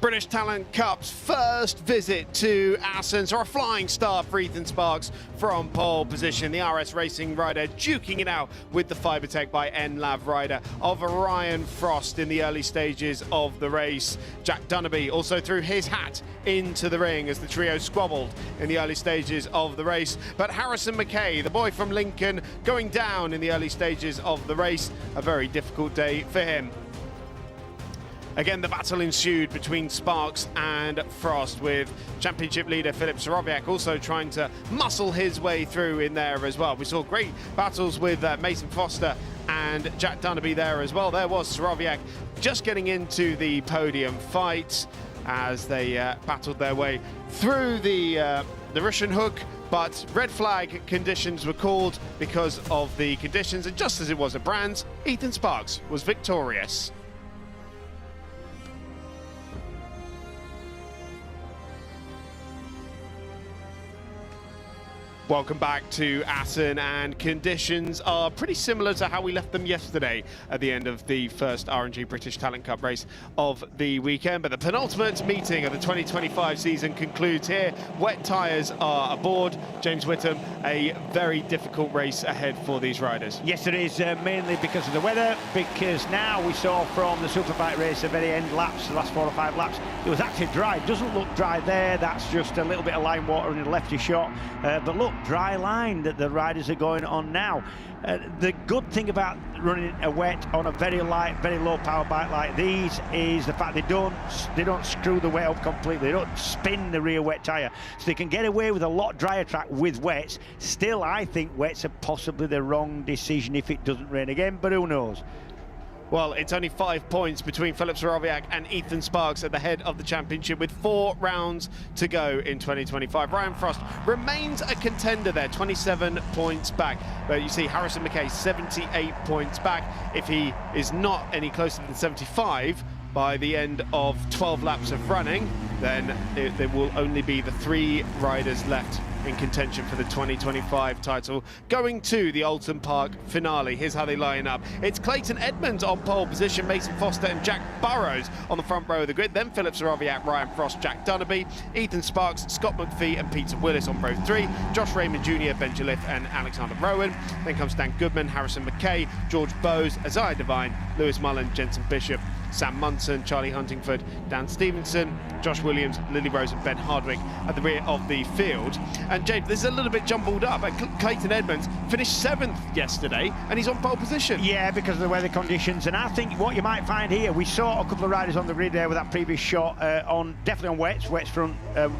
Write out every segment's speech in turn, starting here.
British Talent Cup's first visit to Assen, or a flying start for Ethan Sparks from pole position. The RS Racing rider duking it out with the Fibertech by NLav rider of Ryan Frost in the early stages of the race. Jack Dunnerby also threw his hat into the ring as the trio squabbled in the early stages of the race. But Harrison McKay, the boy from Lincoln, going down in the early stages of the race. A very difficult day for him. Again, the battle ensued between Sparks and Frost, with championship leader Filip Sorowiak also trying to muscle his way through in there as well. We saw great battles with Mason Foster and Jack Dunnerby there as well. There was Sorowiak just getting into the podium fight as they battled their way through the Russian hook. But red flag conditions were called because of the conditions, and just as it was at Brands, Ethan Sparks was victorious. Welcome back to Assen, and conditions are pretty similar to how we left them yesterday at the end of the first RNG British Talent Cup race of the weekend. But the penultimate meeting of the 2025 season concludes here. Wet tyres are aboard. James Whittam, a very difficult race ahead for these riders. Yes, it is, mainly because of the weather, because now we saw from the Superbike race, the very end laps, the last 4 or 5 laps, it was actually dry. It doesn't look dry there. That's just a little bit of line water in the lefty shot. But look, dry line that the riders are going on now. The good thing about running a wet on a very light, very low power bike like these is the fact they don't screw the wet up completely. They don't spin the rear wet tyre, so they can get away with a lot drier track with wets. Still, I think wets are possibly the wrong decision if it doesn't rain again, but who knows. Well, it's only 5 points between Filip Sorowiak and Ethan Sparks at the head of the championship, with 4 rounds to go in 2025. Ryan Frost remains a contender there, 27 points back. But you see Harrison McKay, 78 points back. If he is not any closer than 75 by the end of 12 laps of running, then there will only be the 3 riders left in contention for the 2025 title, going to the Oulton Park finale. Here's how they line up. It's Clayton Edmonds on pole position, Mason Foster and Jack Burrows on the front row of the grid, then Filip Sorowiak, Ryan Frost, Jack Dunnerby, Ethan Sparks, Scott McPhee and Peter Willis on row 3, Josh Raymond Jr., Ben Jalith and Alexander Rowan. Then comes Dan Goodman, Harrison McKay, George Bowes, Isaiah Devine, Lewis Mullen, Jensen Bishop, Sam Munson, Charlie Huntingford, Dan Stevenson, Josh Williams, Lily Rose and Ben Hardwick at the rear of the field. And James, this is a little bit jumbled up. Clayton Edmonds finished 7th yesterday and he's on pole position. Yeah, because of the weather conditions. And I think what you might find here, we saw a couple of riders on the grid there with that previous shot definitely on wets front,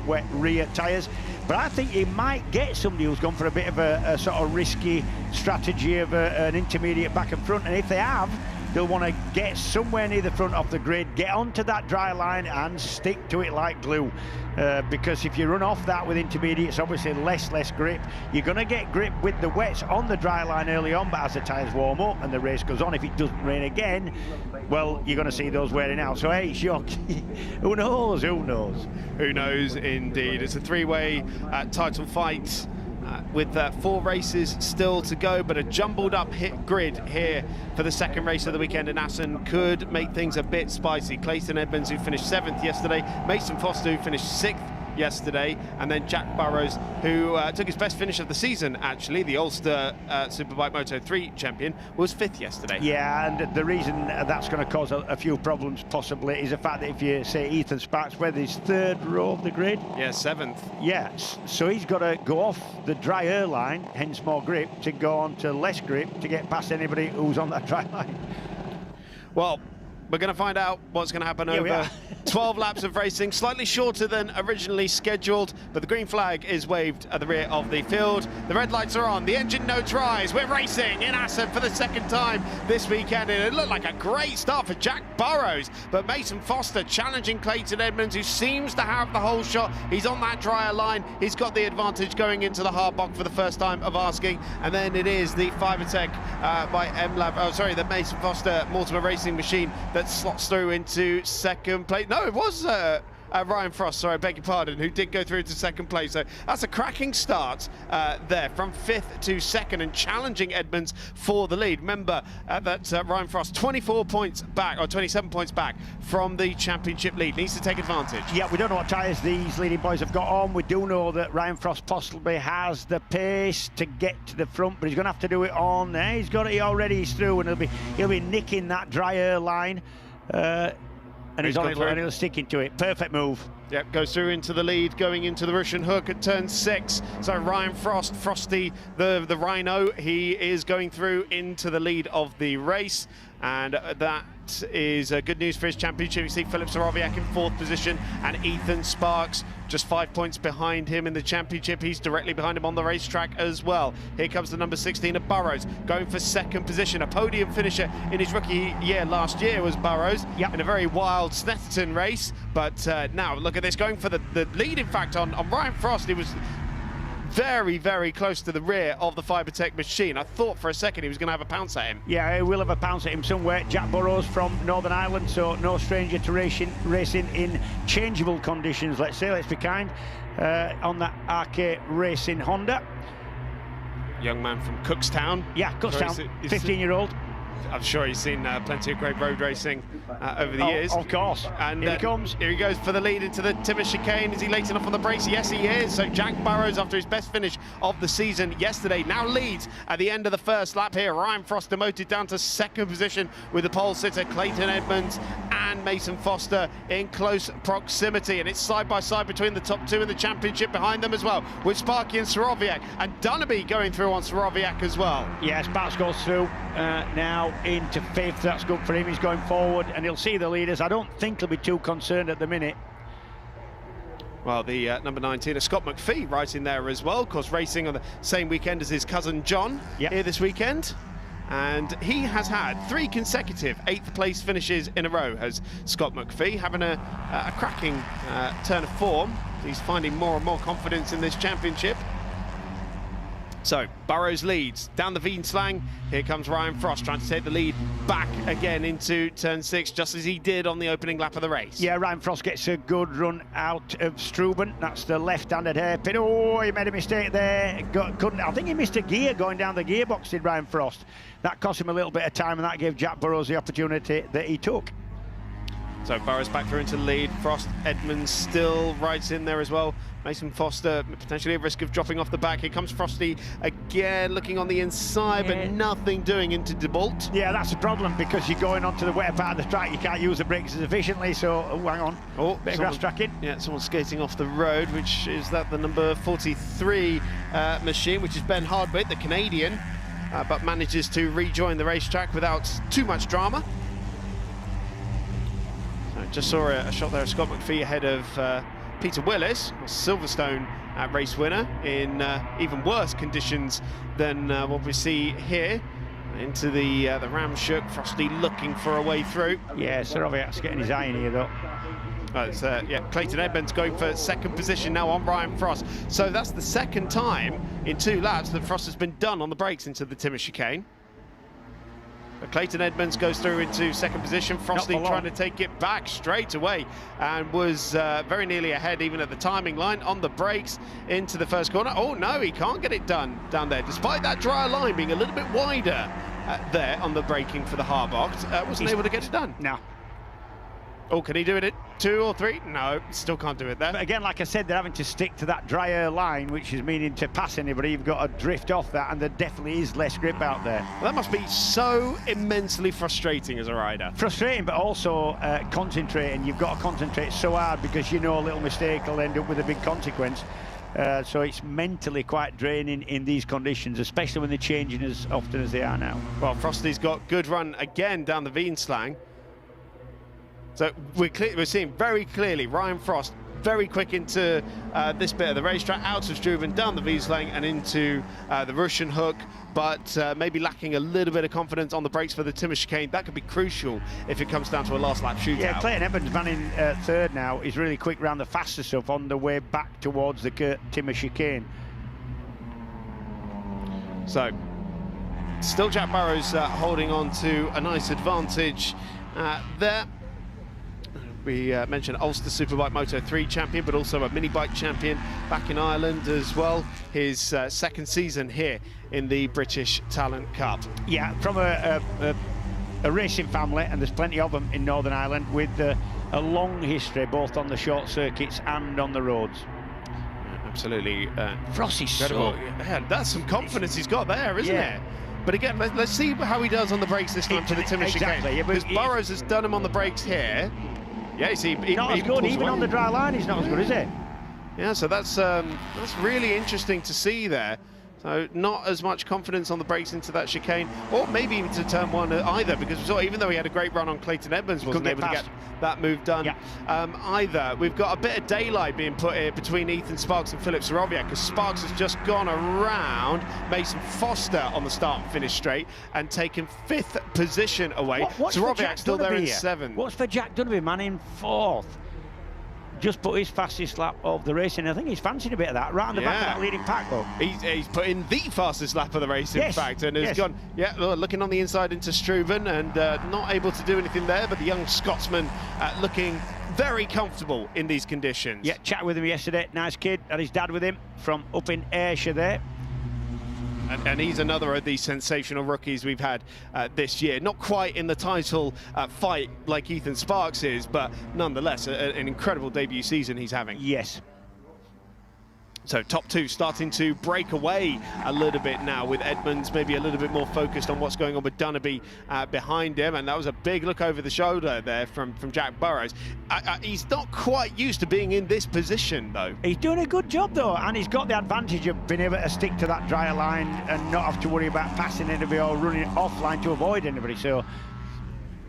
wet rear tyres. But I think you might get somebody who's gone for a bit of a sort of risky strategy of an intermediate back and front. And if they have, they'll want to get somewhere near the front of the grid, get onto that dry line and stick to it like glue. Because if you run off that with intermediates, obviously less grip. You're going to get grip with the wets on the dry line early on, but as the tyres warm up and the race goes on, if it doesn't rain again, well, you're going to see those wearing out. So, hey, shock. Who knows? Who knows? Who knows, indeed. It's a 3-way title fight. With 4 races still to go, but a jumbled up hit grid here for the second race of the weekend in Assen could make things a bit spicy. Clayton Edmonds, who finished 7th yesterday, Mason Foster, who finished 6th yesterday, and then Jack Burrows, who took his best finish of the season, actually. The Ulster Superbike Moto 3 champion was 5th yesterday. Yeah, and the reason that's going to cause a few problems possibly is the fact that if you say Ethan Sparks, whether he's 3rd row of the grid. Yeah, 7th. Yeah, so he's got to go off the drier line, hence more grip, to go on to less grip to get past anybody who's on that dry line. Well, we're going to find out what's going to happen over 12 laps of racing, slightly shorter than originally scheduled, but the green flag is waved at the rear of the field. The red lights are on, the engine notes rise. We're racing in Assen for the second time this weekend, and it looked like a great start for Jack Burrows, but Mason Foster challenging Clayton Edmonds, who seems to have the whole shot. He's on that drier line. He's got the advantage going into the hard block for the first time of asking, and then it is the Fibertech by NLav, the Mason Foster Mortimer Racing machine that slots through into second place. No, it was Ryan Frost, sorry, I beg your pardon, who did go through to second place. So that's a cracking start there, from 5th to 2nd, and challenging Edmonds for the lead. Remember that Ryan Frost, 24 points back, or 27 points back from the championship lead. Needs to take advantage. Yeah, we don't know what tyres these leading boys have got on. We do know that Ryan Frost possibly has the pace to get to the front, but he's going to have to do it on. He's got it already. He's through, and he'll be nicking that dry air line. And he's on it, and he'll stick into it. Perfect move. Yep, goes through into the lead, going into the Russian hook at turn 6. So Ryan Frost, Frosty, the Rhino, he is going through into the lead of the race. And that is good news for his championship. You see Filip Sorowiak in 4th position, and Ethan Sparks just 5 points behind him in the championship. He's directly behind him on the racetrack as well. Here comes the number 16 of Burrows, going for 2nd position. A podium finisher in his rookie year last year was Burrows, in a very wild Snetterton race. But now look at this, going for the lead, in fact, on Ryan Frost. He was very, very close to the rear of the Fibertech machine. I thought for a second he was going to have a pounce at him. Yeah, he will have a pounce at him somewhere. Jack Burrows from Northern Ireland, so no stranger to racing in changeable conditions, let's say. Let's be kind. On that RK Racing Honda. Young man from Cookstown. Yeah, Cookstown, 15-year-old. I'm sure he's seen plenty of great road racing over the years. Of course. And here he comes. Here he goes for the lead into the Timmer chicane. Is he late enough on the brakes? Yes, he is. So Jack Burrows, after his best finish of the season yesterday, now leads at the end of the first lap here. Ryan Frost demoted down to 2nd position with the pole sitter Clayton Edmonds and Mason Foster in close proximity. And it's side by side between the top 2 in the championship behind them as well, with Sparky and Sorowiak, and Dunnaby going through on Sorowiak as well. Yeah, Sparks goes through now into 5th. That's good for him. He's going forward and he'll see the leaders. I don't think he'll be too concerned at the minute. Well, the number 19, Scott McPhee, right in there as well. Of course, racing on the same weekend as his cousin John here this weekend. And he has had 3 consecutive 8th place finishes in a row, has Scott McPhee, having a cracking turn of form. He's finding more and more confidence in this championship. So Burrows leads down the Veenslang. Here comes Ryan Frost trying to take the lead back again into turn 6, just as he did on the opening lap of the race. Yeah, Ryan Frost gets a good run out of Struben. That's the left-handed hairpin. Oh, he made a mistake there. I think he missed a gear going down the gearbox, did Ryan Frost. That cost him a little bit of time, and that gave Jack Burrows the opportunity that he took. So Burrows back through into the lead. Frost, Edmonds still right in there as well. Mason Foster potentially at risk of dropping off the back. Here comes Frosty again, looking on the inside, but nothing doing into DeBolt. Yeah, that's the problem, because you're going onto the wetter part of the track. You can't use the brakes as efficiently, so hang on. Oh, bit of grass tracking. Yeah, someone's skating off the road, which is that the number 43 machine, which is Ben Hardwick, the Canadian, but manages to rejoin the racetrack without too much drama. So just saw a shot there of Scott McPhee ahead of Peter Willis, a Silverstone race winner, in even worse conditions than what we see here. Into the Ramshook, Frosty looking for a way through. Yeah, Sorowiak's getting his eye in here though. It's, Clayton Edmonds going for 2nd position now on Ryan Frost. So that's the 2nd time in 2 laps that Frost has been done on the brakes into the Timmer chicane. But Clayton Edmonds goes through into 2nd position. Frosty trying to take it back straight away, and was very nearly ahead even at the timing line on the brakes into the first corner. Oh no, he can't get it done down there, despite that dry line being a little bit wider there on the braking for the Harbocht. Wasn't able to get it done. No. Oh, can he do it at 2 or 3? No, still can't do it there. But again, like I said, they're having to stick to that dry air line, which is meaning to pass anybody, you've got to drift off that, and there definitely is less grip out there. Well, that must be so immensely frustrating as a rider. Frustrating, but also concentrating. You've got to concentrate so hard, because you know a little mistake will end up with a big consequence. So it's mentally quite draining in these conditions, especially when they're changing as often as they are now. Well, Frosty's got good run again down the Veenslang. So we're seeing very clearly Ryan Frost very quick into this bit of the racetrack, out of Struben, down the Veenslang and into the Russian hook, but maybe lacking a little bit of confidence on the brakes for the Timmer chicane. That could be crucial if it comes down to a last lap shootout. Yeah, Clayton Edmonds manning 3rd now. He's really quick round the faster stuff on the way back towards the Timmer chicane. So still Jack Burrows holding on to a nice advantage there. We mentioned Ulster Superbike Moto 3 champion, but also a mini bike champion back in Ireland as well. His second season here in the British Talent Cup. Yeah, from a racing family, and there's plenty of them in Northern Ireland, with a long history both on the short circuits and on the roads. Absolutely. Frosty's incredible. Yeah, that's some confidence he's got there, isn't it? But again, let's see how he does on the brakes this time to the Timmer chicane. Because Burrows has done him on the brakes here. Yeah, you see, not as good. Even on the dry line, he's not as good, is he? Yeah, so that's really interesting to see there. So not as much confidence on the brakes into that chicane, or maybe even to turn one either, because we saw, even though he had a great run on Clayton Edmonds, wasn't able to get that move done either. We've got a bit of daylight being put here between Ethan Sparks and Philip Sorowiak, because Sparks has just gone around Mason Foster on the start and finish straight and taken 5th position away. Sorowiak still there in 7th. What's for Jack Dunby, man, in 4th? Just put his fastest lap of the race in. I think he's fancying a bit of that, right on the back of that leading pack, though. He's put in the fastest lap of the race, in fact, and has gone, looking on the inside into Struven, and not able to do anything there, but the young Scotsman looking very comfortable in these conditions. Yeah, chatted with him yesterday, nice kid, had his dad with him from up in Ayrshire there. And he's another of these sensational rookies we've had this year. Not quite in the title fight like Ethan Sparks is, but nonetheless, an incredible debut season he's having. Yes. So top 2 starting to break away a little bit now, with Edmonds maybe a little bit more focused on what's going on with Dunby behind him. And that was a big look over the shoulder there from Jack Burrows. He's not quite used to being in this position, though. He's doing a good job, though, and he's got the advantage of being able to stick to that drier line and not have to worry about passing anybody or running offline to avoid anybody. So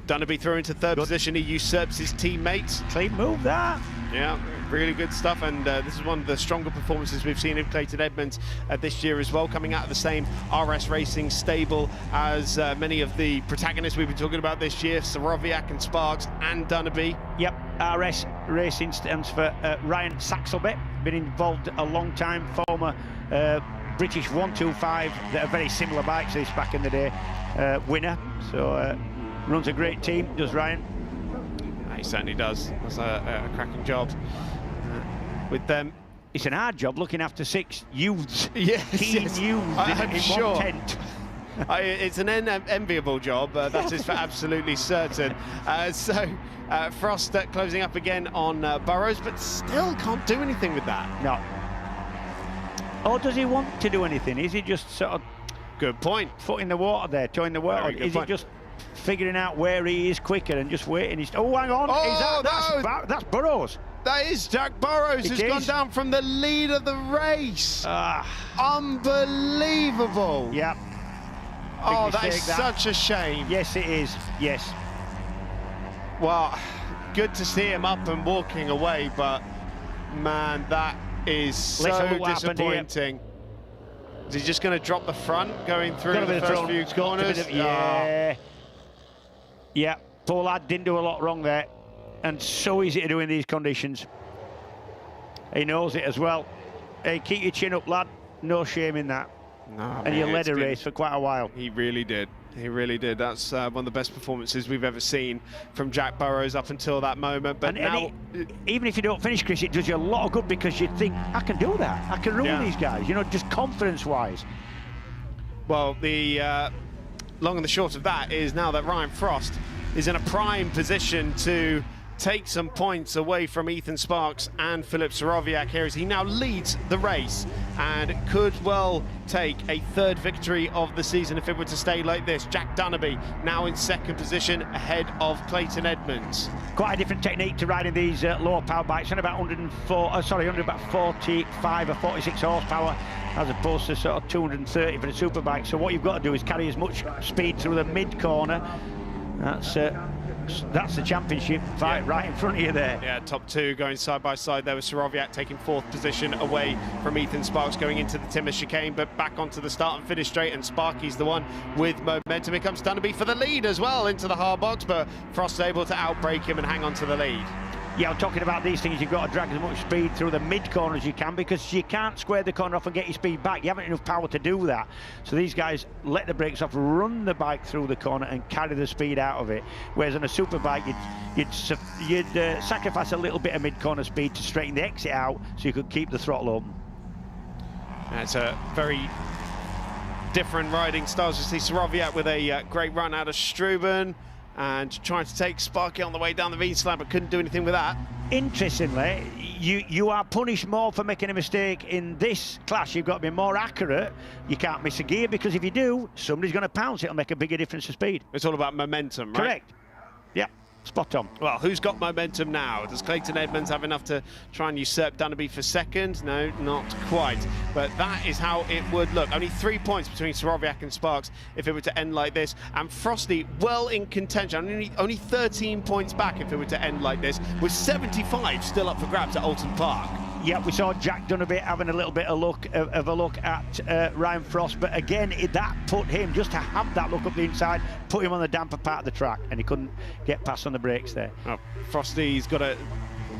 Dunby through into 3rd position. He usurps his teammates. Clean move, that. Yeah, really good stuff, and this is one of the stronger performances we've seen of Clayton Edmonds this year as well, coming out of the same RS Racing stable as many of the protagonists we've been talking about this year, Sorowiak and Sparks and Dunby. Yep, RS Racing stands for Ryan Saxelby, been involved a long time, former British 125, that are very similar bikes this back in the day, winner, so runs a great team, does Ryan. He certainly does. That's a cracking job with them. It's an hard job looking after 6 youths. Keen youths I'm in sure. one tent. It's an enviable job, that is for absolutely certain. Frost closing up again on Burrows, but still can't do anything with that. No. Or does he want to do anything? Is he just sort of... Good point. Foot in the water there, toe in the water. Is he just figuring out where he is quicker and just waiting? Oh, hang on. That's Burrows. That is Jack Burrows, who's gone down from the lead of the race. Unbelievable. Yeah. Oh, that is such a shame. Yes, it is. Yes. Well, good to see him up and walking away, but man, that is so disappointing. Is he just going to drop the front going through the first few corners? Yeah, poor lad didn't do a lot wrong there, and so easy to do in these conditions. He knows it as well. Hey, keep your chin up, lad. No shame in that. No, and he led a race for quite a while. He really did. He really did. That's one of the best performances we've ever seen from Jack Burrows up until that moment. But now, even if you don't finish, Chris, it does you a lot of good, because you think, I can do that. I can run these guys, you know, just confidence-wise. Well, the long and the short of that is now that Ryan Frost is in a prime position to take some points away from Ethan Sparks and Philip Sorowiak here, as he now leads the race and could well take a 3rd victory of the season if it were to stay like this. Jack Dunby now in 2nd position ahead of Clayton Edmonds. Quite a different technique to riding these lower power bikes, and about 145 or 46 horsepower as opposed to sort of 230 for the superbike. So what you've got to do is carry as much speed through the mid corner. That's the championship fight right in front of you there. Yeah, top 2 going side by side there with Sorowiak taking 4th position away from Ethan Sparks going into the Timmer chicane, but back onto the start and finish straight, and Sparky's the one with momentum. Here comes Dunby for the lead as well into the hard box, but Frost's able to outbreak him and hang on to the lead. Yeah, I'm talking about these things. You've got to drag as much speed through the mid-corner as you can, because you can't square the corner off and get your speed back. You haven't enough power to do that. So these guys let the brakes off, run the bike through the corner and carry the speed out of it. Whereas on a superbike, you'd sacrifice a little bit of mid-corner speed to straighten the exit out so you could keep the throttle open. It's a very different riding styles. You see Soroviak with a great run out of Struben, and trying to take Sparky on the way down the V-slam, but couldn't do anything with that. Interestingly, you are punished more for making a mistake in this class. You've got to be more accurate. You can't miss a gear, because if you do, somebody's going to pounce. It'll make a bigger difference to speed. It's all about momentum, right? Correct. Yeah, spot on. Well, who's got momentum now? Does Clayton Edmonds have enough to try and usurp Dunderby for second? No, not quite. But that is how it would look. Only 3 points between Soroviak and Sparks if it were to end like this. And Frosty well in contention. Only 13 points back if it were to end like this, with 75 still up for grabs at Alton Park. Yeah, we saw Jack Dunderby having a little bit of a look at Ryan Frost, but again, that put him, just to have that look up the inside, put him on the damper part of the track, and he couldn't get past on the brakes there. Oh, Frosty's got to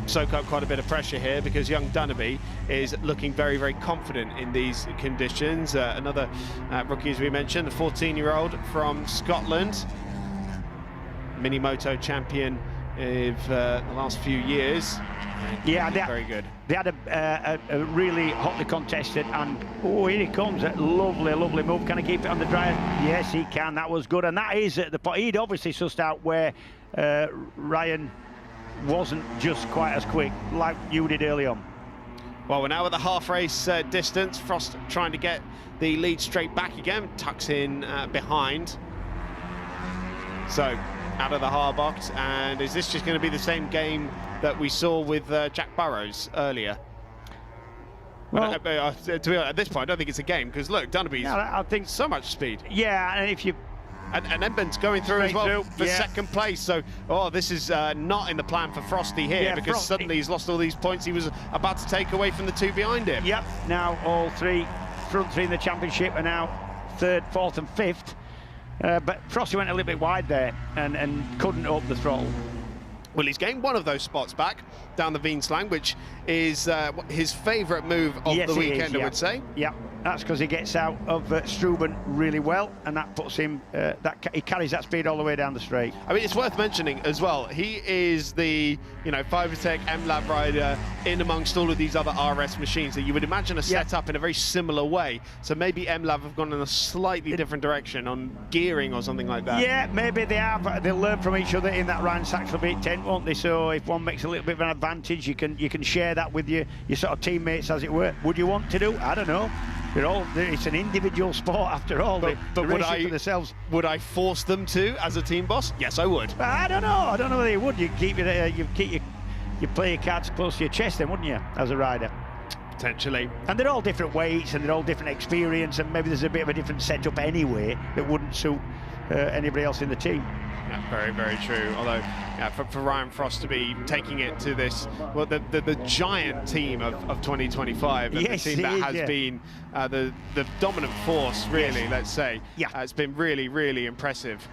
soak up quite a bit of pressure here, because young Dunderby is looking very, very confident in these conditions. Another rookie, as we mentioned, the 14-year-old from Scotland, mini-moto champion of the last few years. Yeah, very good. They had a really hotly contested, and oh, here he comes, a lovely move. Can he keep it on the drive? Yes, he can. That was good, and that is at the point. He'd obviously sussed out where Ryan wasn't just quite as quick, like you did early on. Well, we're now at the half race distance. Frost trying to get the lead straight back again, tucks in behind. So out of the hard box, and is this just going to be the same game that we saw with Jack Burrows earlier? Well, to be honest, at this point, I don't think it's a game, because look, Dunderby's I think so much speed. Yeah, and if you and Edmonds going through as well for second place. So, this is not in the plan for Frosty here, because suddenly he's lost all these points he was about to take away from the two behind him. Yep. Now all front three in the championship are now third, fourth, and fifth. But Frosty went a little bit wide there and couldn't open the throttle. Well, he's gained one of those spots back down the Veenslang, which is his favourite move of the weekend, I would say. Yeah, that's because he gets out of Struben really well, and that puts him, he carries that speed all the way down the straight. I mean, it's worth mentioning as well, he is the, Fibertech M-Lab rider in amongst all of these other RS machines that you would imagine are set up in a very similar way. So maybe M-Lab have gone in a slightly different direction on gearing or something like that. Yeah, maybe they have. They'll learn from each other in that Ryan Saxelby tent, won't they? So if one makes a little bit of an advantage, you can share that with your sort of teammates, as it were. Would you want to do? I don't know. It's an individual sport after all. But would I force them to as a team boss? Yes, I would. I don't know whether you would. You play your cards close to your chest, then, wouldn't you, as a rider? Potentially. And they're all different weights, and they're all different experience, and maybe there's a bit of a different setup anyway that wouldn't suit anybody else in the team. Yeah, very, very true. Although, for Ryan Frost to be taking it to this, well, the giant team of 2025, and yes, the team that has been the dominant force, really, let's say. Yeah. It's been really, really impressive.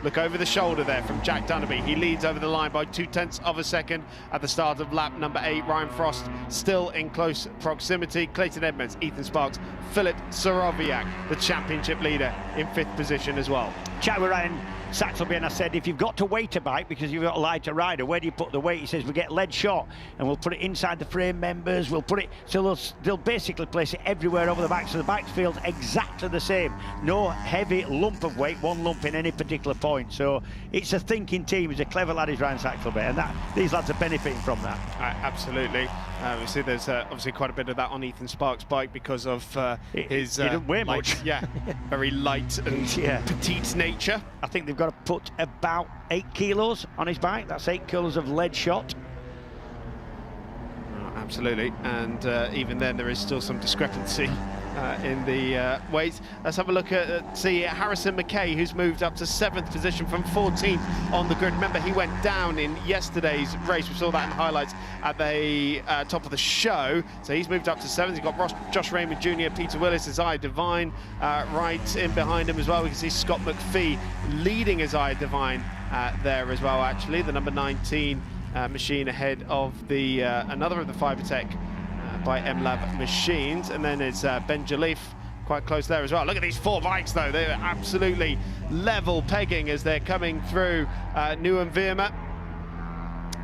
Look over the shoulder there from Jack Dunderby. He leads over the line by 0.2 of a second at the start of lap number 8. Ryan Frost still in close proximity. Clayton Edmonds, Ethan Sparks, Filip Soroviak, the championship leader, in 5th position as well. Chat with Ryan Saxelby, and I said, if you've got to weight a bike because you've got a lighter rider, where do you put the weight? He says, we get lead shot, and we'll put it inside the frame members. We'll put it, so they'll basically place it everywhere over the bike, so the bike feels exactly the same. No heavy lump of weight, one lump in any particular point. So it's a thinking team. He's a clever lad, is Ryan Saxelby, and these lads are benefiting from that. Absolutely. We see there's obviously quite a bit of that on Ethan Sparks' bike because of his he doesn't weigh much. Very light and petite nature. I think they've got to put about 8 kilos on his bike. That's 8 kilos of lead shot. Absolutely, and even then there is still some discrepancy in the weight. Let's have a look at see Harrison McKay, who's moved up to 7th position from 14th on the grid. Remember, he went down in yesterday's race. We saw that in the highlights at the top of the show. So he's moved up to 7th. He's got Josh Raymond Jr., Peter Willis, Isaiah Devine right in behind him as well. We can see Scott McPhee leading Isaiah Devine there as well, actually, the number 19 machine ahead of the another of the Fibertech by MLab machines, and then it's Ben Jalif quite close there as well. Look at these 4 bikes though, they're absolutely level pegging as they're coming through New and Veerma.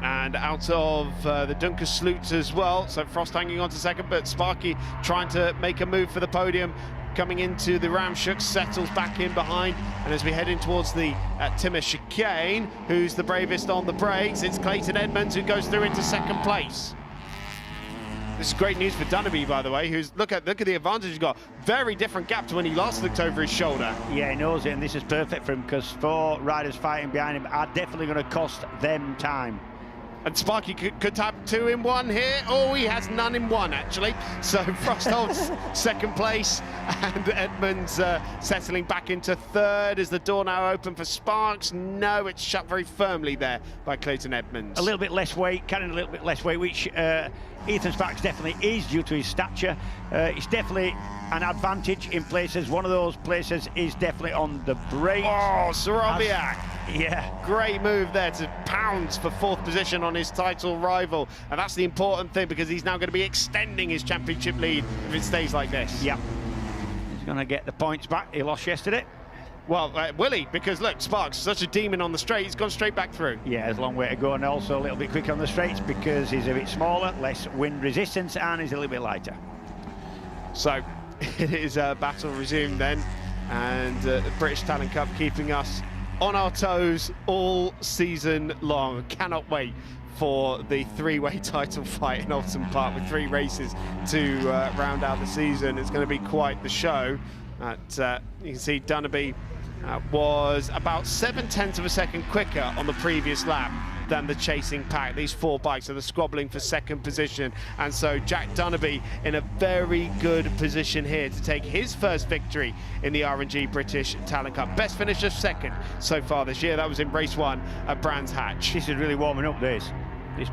And out of the Dunkersloot as well. So Frost hanging on to second, but Sparky trying to make a move for the podium. Coming into the Ramshook, settles back in behind. And as we head in towards the Timmer chicane, who's the bravest on the brakes, it's Clayton Edmonds who goes through into second place. This is great news for Dunnerby, by the way, who's, look at the advantage he's got. Very different gap to when he last looked over his shoulder. Yeah, he knows it, and this is perfect for him, because 4 riders fighting behind him are definitely going to cost them time. And Sparky could have 2 in 1 here. Oh, he has none in 1, actually. So Frost holds second place, and Edmonds settling back into third. Is the door now open for Sparks? No, it's shut very firmly there by Clayton Edmonds. A little bit less weight, carrying a little bit less weight, which Ethan Sparks definitely is due to his stature. It's definitely an advantage in places. One of those places is definitely on the brakes. Oh, Soroviak. Yeah. Great move there to pounce for 4th position on his title rival. And that's the important thing, because he's now going to be extending his championship lead if it stays like this. Yep. He's going to get the points back. He lost yesterday. Well, will he? Because look, Sparks, such a demon on the straight, he's gone straight back through. Yeah, there's a long way to go, and also a little bit quicker on the straights because he's a bit smaller, less wind resistance, and he's a little bit lighter. So it is a battle resumed then, and the British Talent Cup keeping us on our toes all season long. Cannot wait for the 3-way title fight in Alton Park with 3 races to round out the season. It's going to be quite the show. You can see Dunnerby was about 0.7 of a second quicker on the previous lap than the chasing pack. These 4 bikes are the squabbling for second position, and so Jack Dunnerby in a very good position here to take his first victory in the R&G British Talent Cup. Best finish of second so far this year. That was in race 1 at Brands Hatch. This is really warming up, this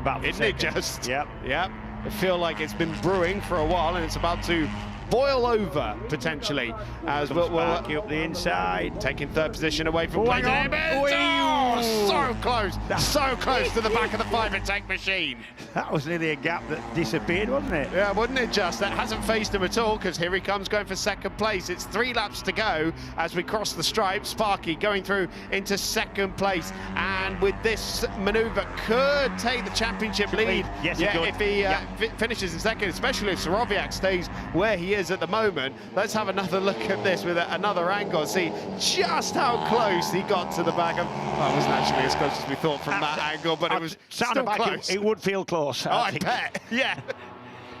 battle. Isn't it just? Yep. Yep. I feel like it's been brewing for a while, and it's about to boil over potentially as we'll up the inside, taking 3rd position away from Clayton Edmonds. Oh, so close to the back of the Fibertech machine. That was nearly a gap that disappeared, wasn't it? Yeah, wouldn't it just? That hasn't faced him at all, because here he comes going for second place. It's 3 laps to go as we cross the stripe. Sparky going through into second place, and with this manoeuvre could take the championship lead. Yes, yeah, if he finishes in second, especially if Soroviak stays where he is at the moment. Let's have another look at this with another angle, see just how close he got to the back of. Well, it wasn't actually as close as we thought from that angle, but it was still close. It would feel close. I bet. Yeah.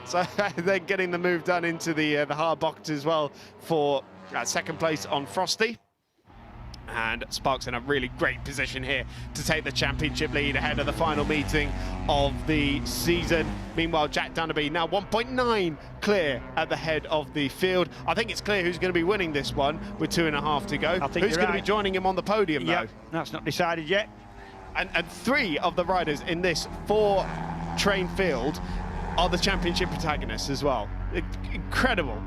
So they're getting the move done into the hard box as well for second place on Frosty. And Sparks in a really great position here to take the championship lead ahead of the final meeting of the season. Meanwhile, Jack Dunnerby now 1.9 clear at the head of the field. I think it's clear who's going to be winning this one with 2.5 to go. Who's going to be joining him on the podium, though? That's not decided yet. And 3 of the riders in this 4-train field are the championship protagonists as well. Incredible,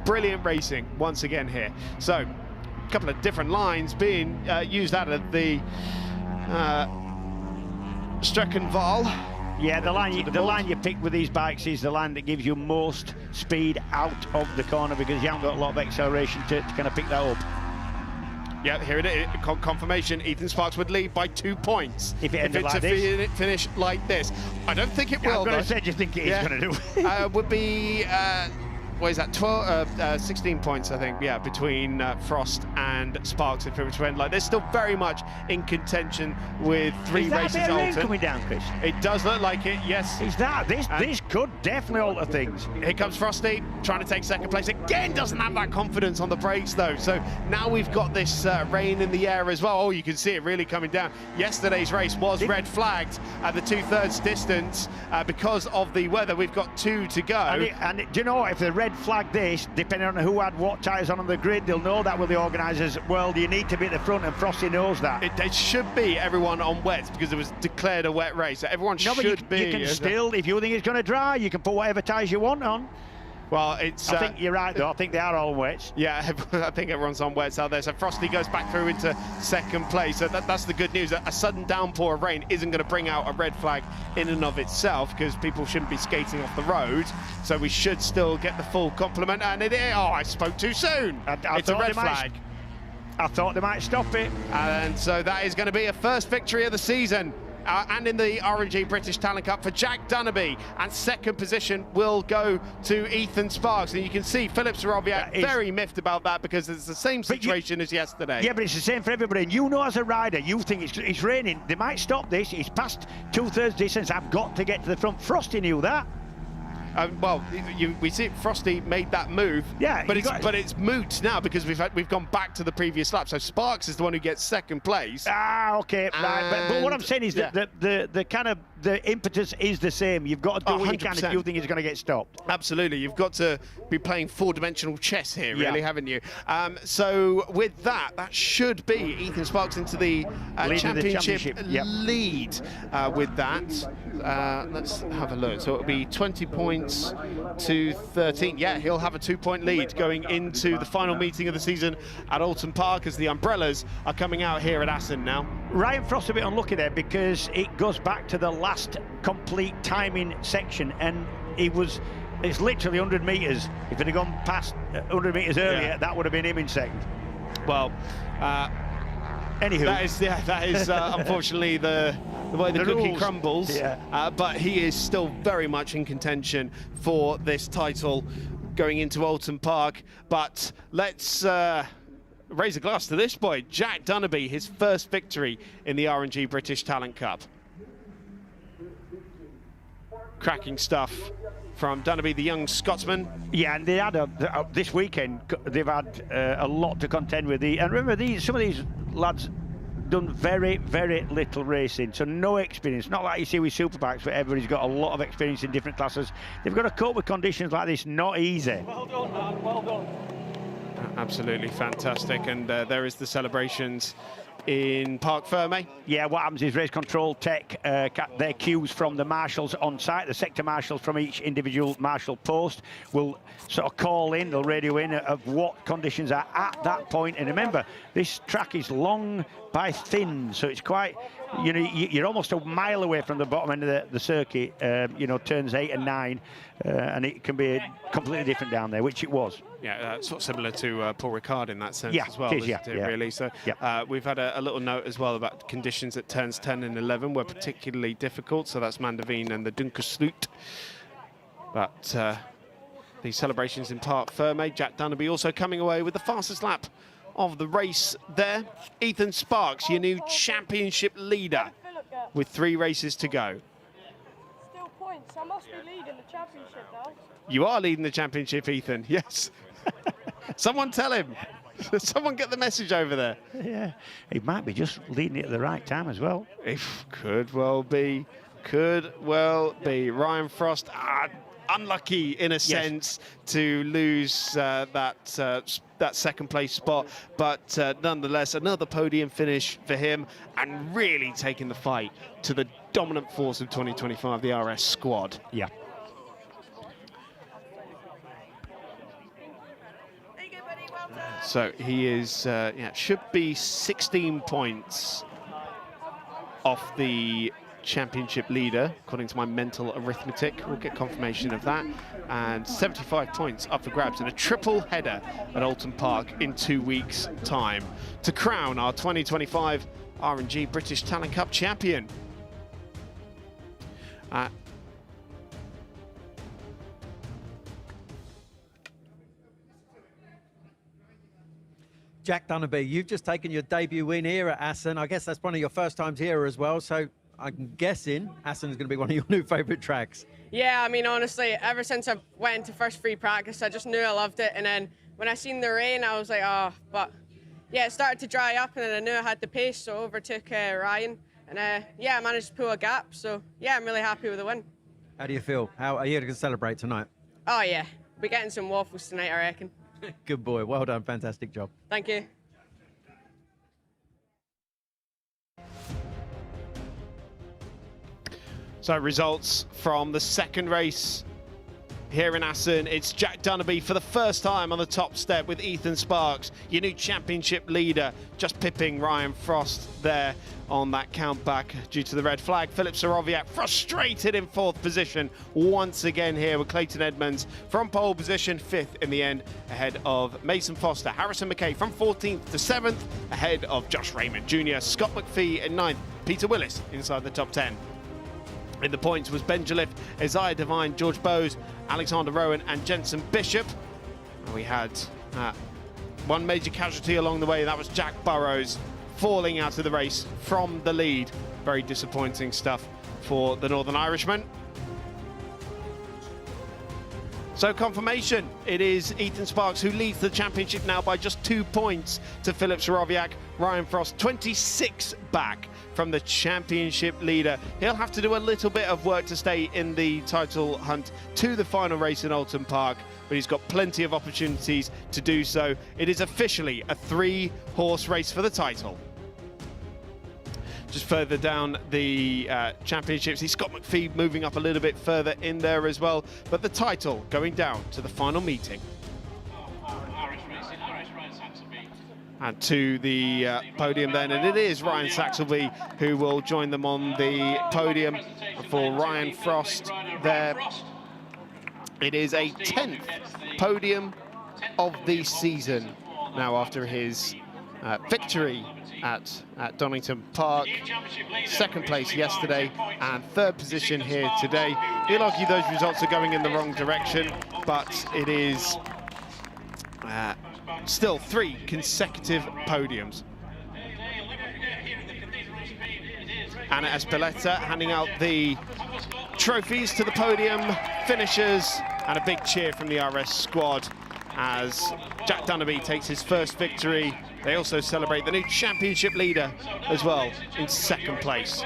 brilliant racing once again here. So, a couple of different lines being used out of the Streckenval. Yeah, the line you pick with these bikes is the line that gives you most speed out of the corner, because you haven't got a lot of acceleration to kind of pick that up. Yeah, here it is. Confirmation. Ethan Sparks would lead by 2 points if it's a finish like this. I don't think it will. I'm going to say, do you think it is going to do? Would be. What is that? 16 points, I think. Yeah, between Frost and Sparks if it went like. They're still very much in contention with 3 races. Is that a bit of rain coming down, Chris? It does look like it. Yes. Is that this could definitely alter things. Here comes Frosty trying to take second place again. Doesn't have that confidence on the brakes though. So now we've got this rain in the air as well. Oh, you can see it really coming down. Yesterday's race was red flagged at the 2/3 distance because of the weather. We've got 2 to go. And do you know what? If the red flag this, depending on who had what tyres on the grid, they'll know that with the organisers. Well, you need to be at the front, and Frosty knows that. It should be everyone on wets, because it was declared a wet race. So everyone should be. You can still, if you think it's going to dry, you can put whatever tyres you want on. Well, it's. I think you're right, though. I think they are all wets. Yeah, I think everyone's on wets out there. So Frosty goes back through into second place. So that's the good news. A sudden downpour of rain isn't going to bring out a red flag in and of itself, because people shouldn't be skating off the road. So we should still get the full complement. And I spoke too soon. It's a red flag. I thought they might stop it. And so that is going to be a first victory of the season. And in the R&G British Talent Cup for Jack Dunnerby, and second position will go to Ethan Sparks. And you can see Philip Soroviak very miffed about that, because it's the same situation as yesterday. Yeah, but it's the same for everybody. And you know, as a rider, you think it's raining. They might stop this. It's past 2/3 distance. I've got to get to the front. Frosty knew that. Well, we see Frosty made that move, yeah, but it's moot now, because we've gone back to the previous lap. So Sparks is the one who gets second place. Okay, right. But what I'm saying is that the kind of the impetus is the same. You've got to do what you can if you think it's going to get stopped. Absolutely, you've got to be playing four-dimensional chess here, really, haven't you? So with that should be Ethan Sparks into the championship lead. With that, let's have a look. So it'll be 20 points to 13. Yeah, he'll have a 2-point lead going into the final meeting of the season at Alton Park, as the umbrellas are coming out here at Assen now. Ryan Frost a bit unlucky there, because it goes back to the last complete timing section, and it's literally 100 metres. If it had gone past 100 metres earlier, that would have been him in second. Well, anywho, that is unfortunately the way the cookie crumbles. But he is still very much in contention for this title going into Alton Park. But let's raise a glass to this boy, Jack Dunnerby, his first victory in the R&G British Talent Cup. Cracking stuff from Dunnerby, the young Scotsman. Yeah, and they had this weekend. They've had a lot to contend with. And remember, some of these lads done very, very little racing, so no experience. Not like you see with Superbikes, where everybody's got a lot of experience in different classes. They've got to cope with conditions like this. Not easy. Well done, man. Well done. Absolutely fantastic. And there is the celebrations in Parc Ferme. Yeah, what happens is race control tech, their cues from the marshals on site, the sector marshals from each individual marshal post will sort of call in, they'll radio in of what conditions are at that point. And remember, this track is long by thin, so it's quite, you know, you're almost a mile away from the bottom end of the circuit, you know, turns 8 and 9, and it can be completely different down there, which it was. Yeah, sort of similar to Paul Ricard in that sense as well, it is, isn't it, really? So we've had a little note as well about conditions at turns 10 and 11 were particularly difficult, so that's Mandeveen and the Dunkersloot. But the celebrations in Parc Ferme, Jack Dunnerby also coming away with the fastest lap of the race there. Ethan Sparks, your new championship leader, with 3 races to go. Still points. I must be leading the championship now. You are leading the championship, Ethan, yes. Someone tell him. Someone get the message over there. Yeah, he might be just leading it at the right time as well. Could well be. Could well be. Ryan Frost, unlucky in a sense to lose that second place spot, but nonetheless another podium finish for him, and really taking the fight to the dominant force of 2025, the RS squad. Yeah. So he is, should be 16 points off the championship leader, according to my mental arithmetic. We'll get confirmation of that. And 75 points up for grabs in a triple header at Alton Park in 2 weeks' time to crown our 2025 R&G British Talent Cup champion. Jack Dunnerby, you've just taken your debut win here at Assen. I guess that's one of your first times here as well, so I'm guessing Assen is going to be one of your new favourite tracks. Yeah, I mean, honestly, ever since I went into first free practice, I just knew I loved it. And then when I seen the rain, I was like, oh, but yeah, it started to dry up, and then I knew I had the pace, so overtook Ryan. And yeah, I managed to pull a gap, so yeah, I'm really happy with the win. How do you feel? How are you going to celebrate tonight? Oh yeah, we're getting some waffles tonight, I reckon. Good boy, well done, fantastic job. Thank you. So results from the second race here in Assen. It's Jack Dunnerby for the first time on the top step with Ethan Sparks, your new championship leader, just pipping Ryan Frost there on that count back due to the red flag. Filip Sorowiak frustrated in 4th position once again here with Clayton Edmonds from pole position, 5th in the end, ahead of Mason Foster. Harrison McKay from 14th to 7th, ahead of Josh Raymond Jr. Scott McPhee in 9th. Peter Willis inside the top 10. In the points was Ben Jalif, Isaiah Devine, George Bowes, Alexander Rowan and Jensen Bishop. And we had one major casualty along the way, that was Jack Burrows falling out of the race from the lead. Very disappointing stuff for the Northern Irishman. So confirmation, it is Ethan Sparks who leads the championship now by just 2 points to Filip Sorowiak. Ryan Frost 26 back from the championship leader. He'll have to do a little bit of work to stay in the title hunt to the final race in Oulton Park, but he's got plenty of opportunities to do so. It is officially a 3-horse race for the title. Just further down the championships, he's Scott McPhee moving up a little bit further in there as well, but the title going down to the final meeting. And to the podium then, and it is Ryan Saxelby who will join them on the podium for Ryan Frost there. It is a 10th podium of the season now after his victory at Donington Park. 2nd place yesterday and 3rd position here today. You'll argue those results are going in the wrong direction, but it is still 3 consecutive podiums. Anna Espeleta handing out the trophies to the podium finishers, and a big cheer from the RS squad as Jack Dunnerby takes his first victory. They also celebrate the new championship leader as well in 2nd place.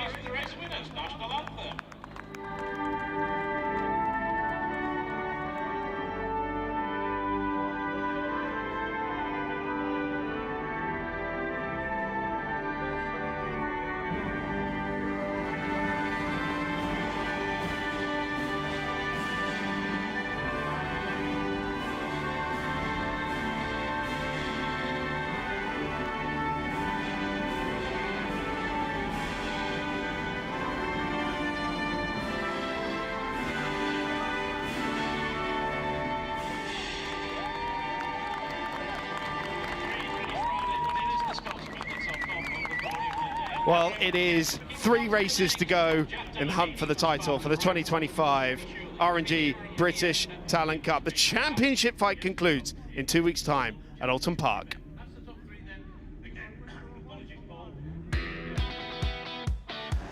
Well, it is 3 races to go in the hunt for the title for the 2025 R&G British Talent Cup. The championship fight concludes in 2 weeks' time at Oulton Park.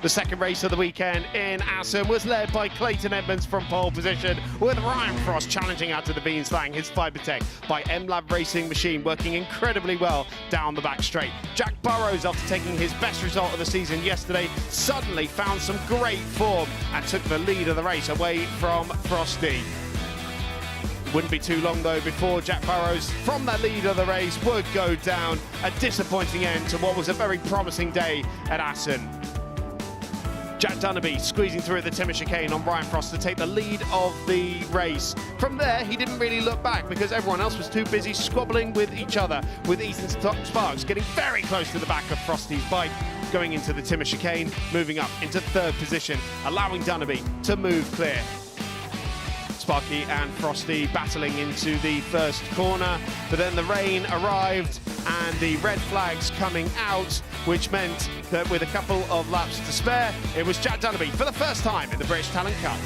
The 2nd race of the weekend in Assen was led by Clayton Edmonds from pole position, with Ryan Frost challenging out to the Beanslang, his Fibertech by M-Lab Racing Machine, working incredibly well down the back straight. Jack Burrows, after taking his best result of the season yesterday, suddenly found some great form and took the lead of the race away from Frosty. Wouldn't be too long though before Jack Burrows from that lead of the race would go down. A disappointing end to what was a very promising day at Assen. Jack Dunnerby squeezing through at the timber chicane on Ryan Frost to take the lead of the race. From there, he didn't really look back because everyone else was too busy squabbling with each other, with Ethan Sparks getting very close to the back of Frosty's bike, going into the timber chicane, moving up into 3rd position, allowing Dunnerby to move clear. Sparky and Frosty battling into the 1st corner, but then the rain arrived and the red flags coming out, which meant that with a couple of laps to spare, it was Jack Dunnerby for the first time in the British Talent Cup.